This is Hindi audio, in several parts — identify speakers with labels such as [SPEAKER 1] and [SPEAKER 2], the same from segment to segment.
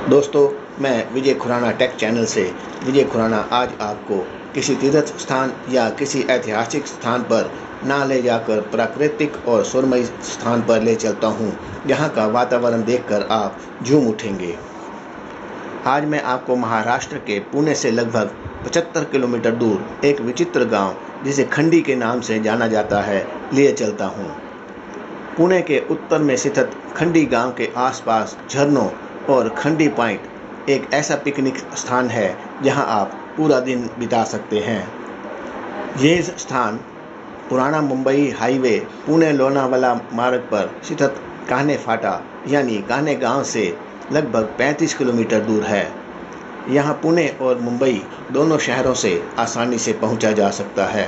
[SPEAKER 1] दोस्तों, मैं विजय खुराना टेक चैनल से विजय खुराना आज आपको किसी तीर्थ स्थान या किसी ऐतिहासिक स्थान पर ना ले जाकर प्राकृतिक और सुरमई स्थान पर ले चलता हूँ, जहाँ का वातावरण देखकर आप झूम उठेंगे। आज मैं आपको महाराष्ट्र के पुणे से लगभग 75 किलोमीटर दूर एक विचित्र गांव, जिसे खंडी के नाम से जाना जाता है, लिए चलता हूँ। पुणे के उत्तर में स्थित खंडी गांव के आसपास झरनों और खंडी पॉइंट एक ऐसा पिकनिक स्थान है जहां आप पूरा दिन बिता सकते हैं। ये स्थान पुराना मुंबई हाईवे पुणे लोनावाला मार्ग पर स्थित कान्हे फाटा यानी कान्हे गांव से लगभग 35 किलोमीटर दूर है। यहां पुणे और मुंबई दोनों शहरों से आसानी से पहुंचा जा सकता है।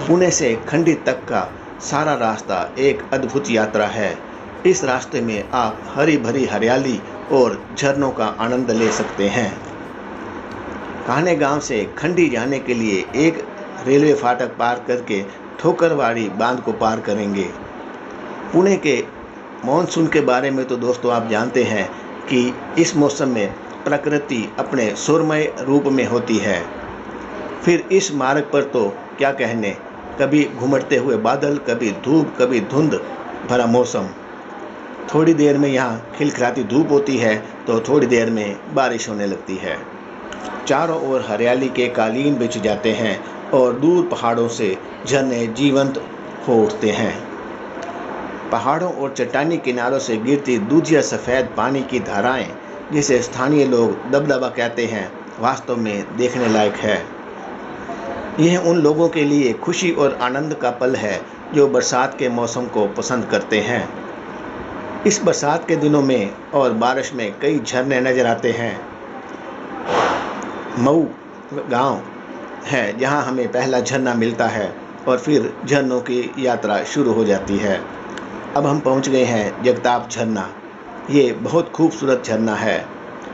[SPEAKER 1] पुणे से खंडी तक का सारा रास्ता एक अद्भुत यात्रा है। इस रास्ते में आप हरी भरी हरियाली और झरनों का आनंद ले सकते हैं। कान्हे गांव से खंडी जाने के लिए एक रेलवे फाटक पार करके ठोकरवाड़ी बांध को पार करेंगे। पुणे के मॉनसून के बारे में तो दोस्तों आप जानते हैं कि इस मौसम में प्रकृति अपने सुरमय रूप में होती है। फिर इस मार्ग पर तो क्या कहने, कभी घुमड़ते हुए बादल, कभी धूप, कभी धुंध भरा मौसम। थोड़ी देर में यहाँ खिलखिलाती धूप होती है तो थोड़ी देर में बारिश होने लगती है। चारों ओर हरियाली के कालीन बिछ जाते हैं और दूर पहाड़ों से झरने जीवंत हो उठते हैं। पहाड़ों और चट्टानी किनारों से गिरती दूधिया सफ़ेद पानी की धाराएं, जिसे स्थानीय लोग दबदबा कहते हैं, वास्तव में देखने लायक है। यह उन लोगों के लिए खुशी और आनंद का पल है जो बरसात के मौसम को पसंद करते हैं। इस बरसात के दिनों में और बारिश में कई झरने नजर आते हैं। मऊ गांव है जहां हमें पहला झरना मिलता है और फिर झरनों की यात्रा शुरू हो जाती है। अब हम पहुंच गए हैं जगताप झरना। ये बहुत खूबसूरत झरना है।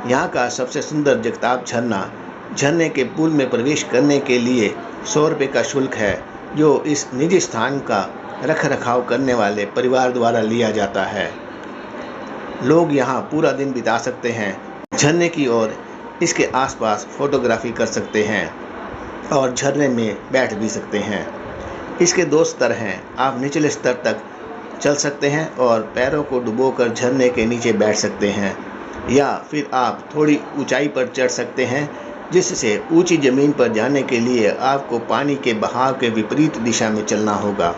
[SPEAKER 1] यहाँ का सबसे सुंदर जगताप झरना झरने के पुल में प्रवेश करने के लिए 100 रुपये का शुल्क है, जो इस निजी स्थान का रख रखाव करने वाले परिवार द्वारा लिया जाता है। लोग यहाँ पूरा दिन बिता सकते हैं, झरने की और इसके आसपास फोटोग्राफी कर सकते हैं और झरने में बैठ भी सकते हैं। इसके 2 स्तर हैं। आप निचले स्तर तक चल सकते हैं और पैरों को डुबोकर झरने के नीचे बैठ सकते हैं, या फिर आप थोड़ी ऊंचाई पर चढ़ सकते हैं, जिससे ऊंची ज़मीन पर जाने के लिए आपको पानी के बहाव के विपरीत दिशा में चलना होगा।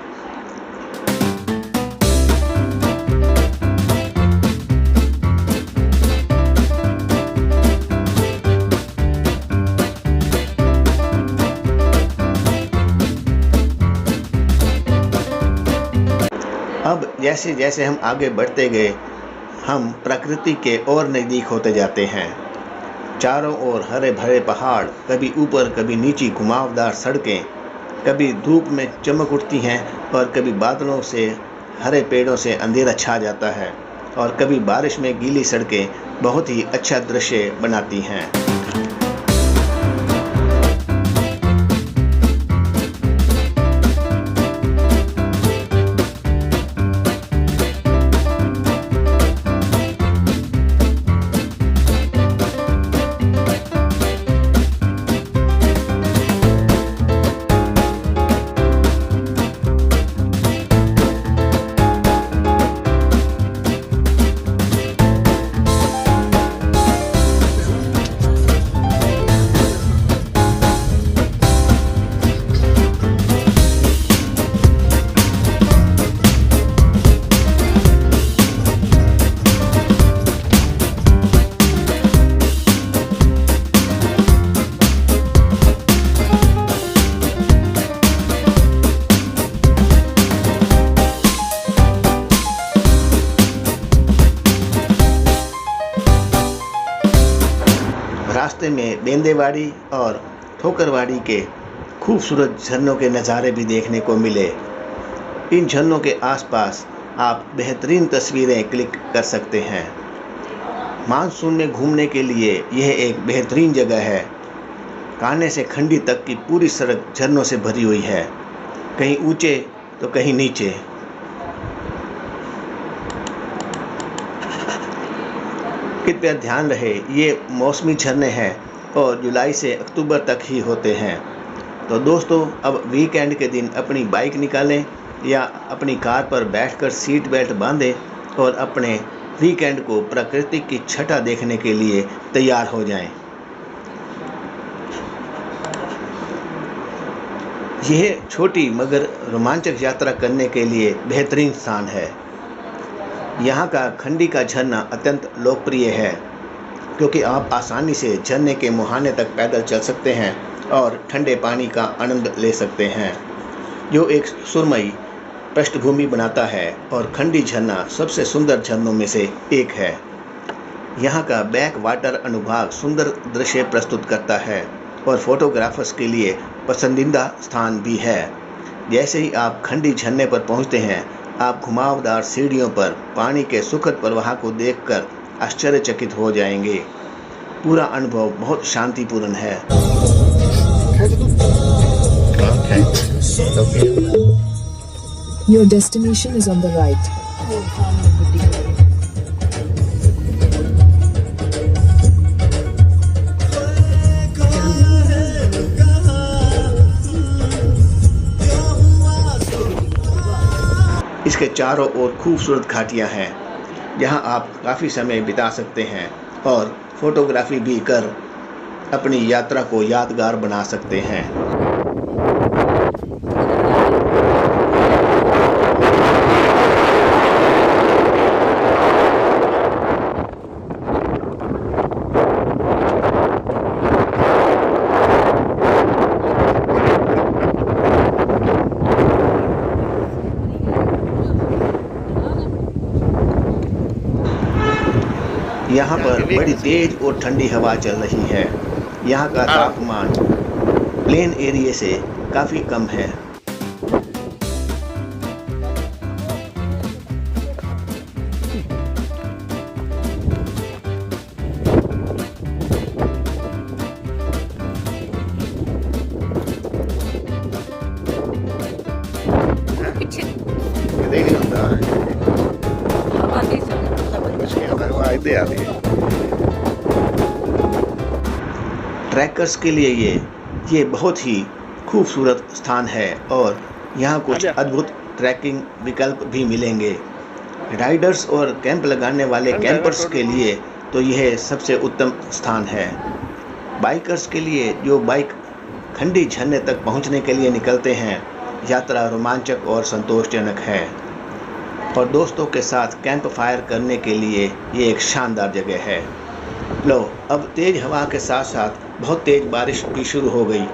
[SPEAKER 1] अब जैसे जैसे हम आगे बढ़ते गए, हम प्रकृति के और नज़दीक होते जाते हैं। चारों ओर हरे भरे पहाड़, कभी ऊपर कभी नीची घुमावदार सड़कें, कभी धूप में चमक उठती हैं और कभी बादलों से हरे पेड़ों से अंधेरा छा जाता है, और कभी बारिश में गीली सड़कें बहुत ही अच्छा दृश्य बनाती हैं। रास्ते में बेंदेवाड़ी और ठोकरवाड़ी के खूबसूरत झरनों के नज़ारे भी देखने को मिले। इन झरनों के आसपास आप बेहतरीन तस्वीरें क्लिक कर सकते हैं। मानसून में घूमने के लिए यह एक बेहतरीन जगह है। कान्हे से खंडी तक की पूरी सड़क झरनों से भरी हुई है, कहीं ऊंचे तो कहीं नीचे। कृपया ध्यान रहे, ये मौसमी झरने हैं और जुलाई से अक्टूबर तक ही होते हैं। तो दोस्तों, अब वीकेंड के दिन अपनी बाइक निकालें या अपनी कार पर बैठकर सीट बेल्ट बांधें और अपने वीकेंड को प्रकृति की छटा देखने के लिए तैयार हो जाएं। यह छोटी मगर रोमांचक यात्रा करने के लिए बेहतरीन स्थान है। यहाँ का खंडी का झरना अत्यंत लोकप्रिय है क्योंकि आप आसानी से झरने के मुहाने तक पैदल चल सकते हैं और ठंडे पानी का आनंद ले सकते हैं, जो एक सुरमई पृष्ठभूमि बनाता है और खंडी झरना सबसे सुंदर झरनों में से एक है। यहाँ का बैक वाटर अनुभाग सुंदर दृश्य प्रस्तुत करता है और फोटोग्राफर्स के लिए पसंदीदा स्थान भी है। जैसे ही आप खंडी झरने पर पहुँचते हैं, आप घुमावदार सीढ़ियों पर पानी के सुखद प्रवाह को देखकर आश्चर्यचकित हो जाएंगे। पूरा अनुभव बहुत शांतिपूर्ण है।
[SPEAKER 2] Your destination is on the right.
[SPEAKER 1] इसके चारों ओर खूबसूरत घाटियां हैं जहां आप काफ़ी समय बिता सकते हैं और फोटोग्राफी भी कर अपनी यात्रा को यादगार बना सकते हैं। यहाँ पर बड़ी तेज और ठंडी हवा चल रही है। यहाँ का तापमान प्लेन एरिया से काफ़ी कम है। ट्रैकर्स के लिए ये बहुत ही खूबसूरत स्थान है और यहाँ कुछ अद्भुत ट्रैकिंग विकल्प भी मिलेंगे। राइडर्स और कैंप लगाने वाले कैंपर्स के लिए तो यह सबसे उत्तम स्थान है। बाइकर्स के लिए जो बाइक खंडी झरने तक पहुँचने के लिए निकलते हैं, यात्रा रोमांचक और संतोषजनक है। और दोस्तों के साथ कैंप फायर करने के लिए ये एक शानदार जगह है। लो, अब तेज़ हवा के साथ साथ बहुत तेज़ बारिश भी शुरू हो गई।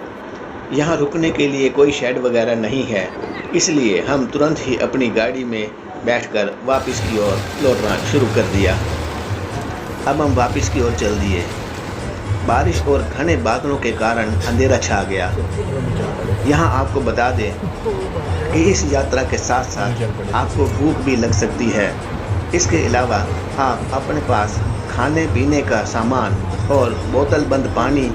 [SPEAKER 1] यहाँ रुकने के लिए कोई शेड वगैरह नहीं है, इसलिए हम तुरंत ही अपनी गाड़ी में बैठकर वापस की ओर लौटना शुरू कर दिया। अब हम वापस की ओर चल दिए। बारिश और घने बादलों के कारण अंधेरा छा गया। यहाँ आपको बता दें कि इस यात्रा के साथ साथ आपको भूख भी लग सकती है। इसके अलावा आप अपने पास खाने पीने का सामान और बोतल बंद पानी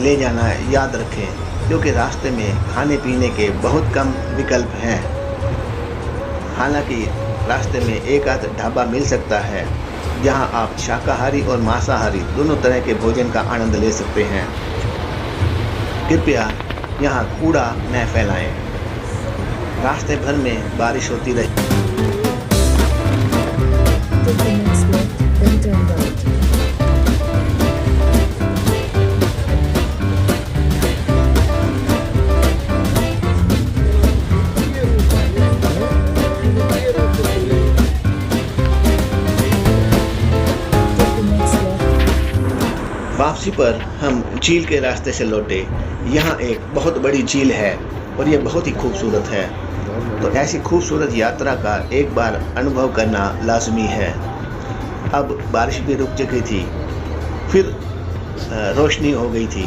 [SPEAKER 1] ले जाना याद रखें, क्योंकि रास्ते में खाने पीने के बहुत कम विकल्प हैं। हालांकि रास्ते में एक आध ढाबा मिल सकता है जहां आप शाकाहारी और मांसाहारी दोनों तरह के भोजन का आनंद ले सकते हैं। कृपया यहाँ कूड़ा न फैलाएं। रास्ते भर में बारिश होती रही। वापसी पर हम झील के रास्ते से लौटे। यहाँ एक बहुत बड़ी झील है और ये बहुत ही खूबसूरत है, तो ऐसी खूबसूरत यात्रा का एक बार अनुभव करना लाजमी है। अब बारिश भी रुक चुकी थी, फिर रोशनी हो गई थी।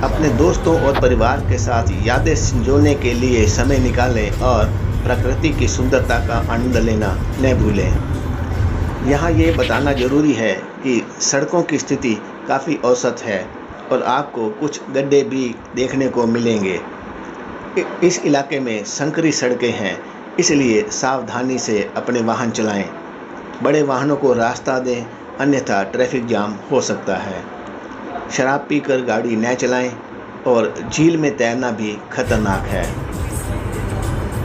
[SPEAKER 1] अपने दोस्तों और परिवार के साथ यादें संजोने के लिए समय निकालें और प्रकृति की सुंदरता का आनंद लेना न भूलें। यहाँ ये बताना ज़रूरी है कि सड़कों की स्थिति काफ़ी औसत है और आपको कुछ गड्ढे भी देखने को मिलेंगे। इस इलाके में संकरी सड़कें हैं, इसलिए सावधानी से अपने वाहन चलाएं। बड़े वाहनों को रास्ता दें, अन्यथा ट्रैफिक जाम हो सकता है। शराब पीकर गाड़ी न चलाएं और झील में तैरना भी खतरनाक है।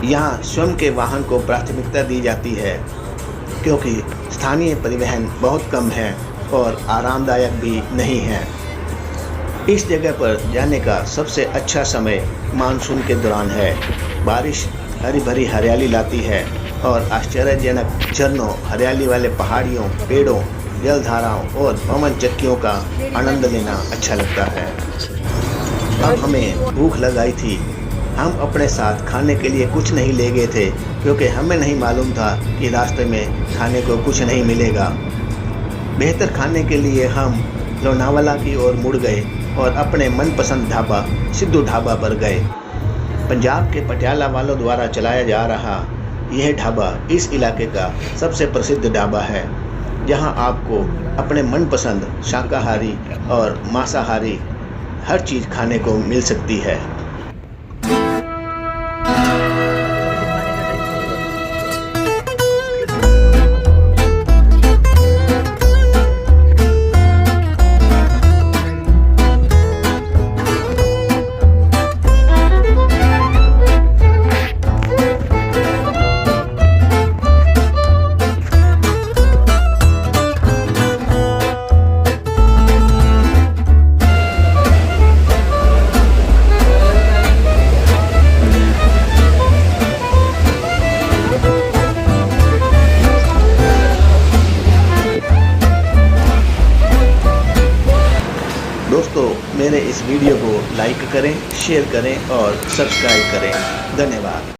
[SPEAKER 1] यहाँ स्वयं के वाहन को प्राथमिकता दी जाती है क्योंकि स्थानीय परिवहन बहुत कम है और आरामदायक भी नहीं है। इस जगह पर जाने का सबसे अच्छा समय मानसून के दौरान है। बारिश हरी भरी हरियाली लाती है और आश्चर्यजनक झरनों, हरियाली वाले पहाड़ियों, पेड़ों, जलधाराओं और पवन चक्कियों का आनंद लेना अच्छा लगता है। अब हमें भूख लगाई थी। हम अपने साथ खाने के लिए कुछ नहीं ले गए थे क्योंकि हमें नहीं मालूम था कि रास्ते में खाने को कुछ नहीं मिलेगा। बेहतर खाने के लिए हम लोनावाला की ओर मुड़ गए और अपने मनपसंद ढाबा सिद्धू ढाबा पर गए। पंजाब के पटियाला वालों द्वारा चलाया जा रहा यह ढाबा इस इलाके का सबसे प्रसिद्ध ढाबा है, जहां आपको अपने मनपसंद शाकाहारी और मांसाहारी हर चीज़ खाने को मिल सकती है। दोस्तों, मेरे इस वीडियो को लाइक करें, शेयर करें और सब्सक्राइब करें। धन्यवाद।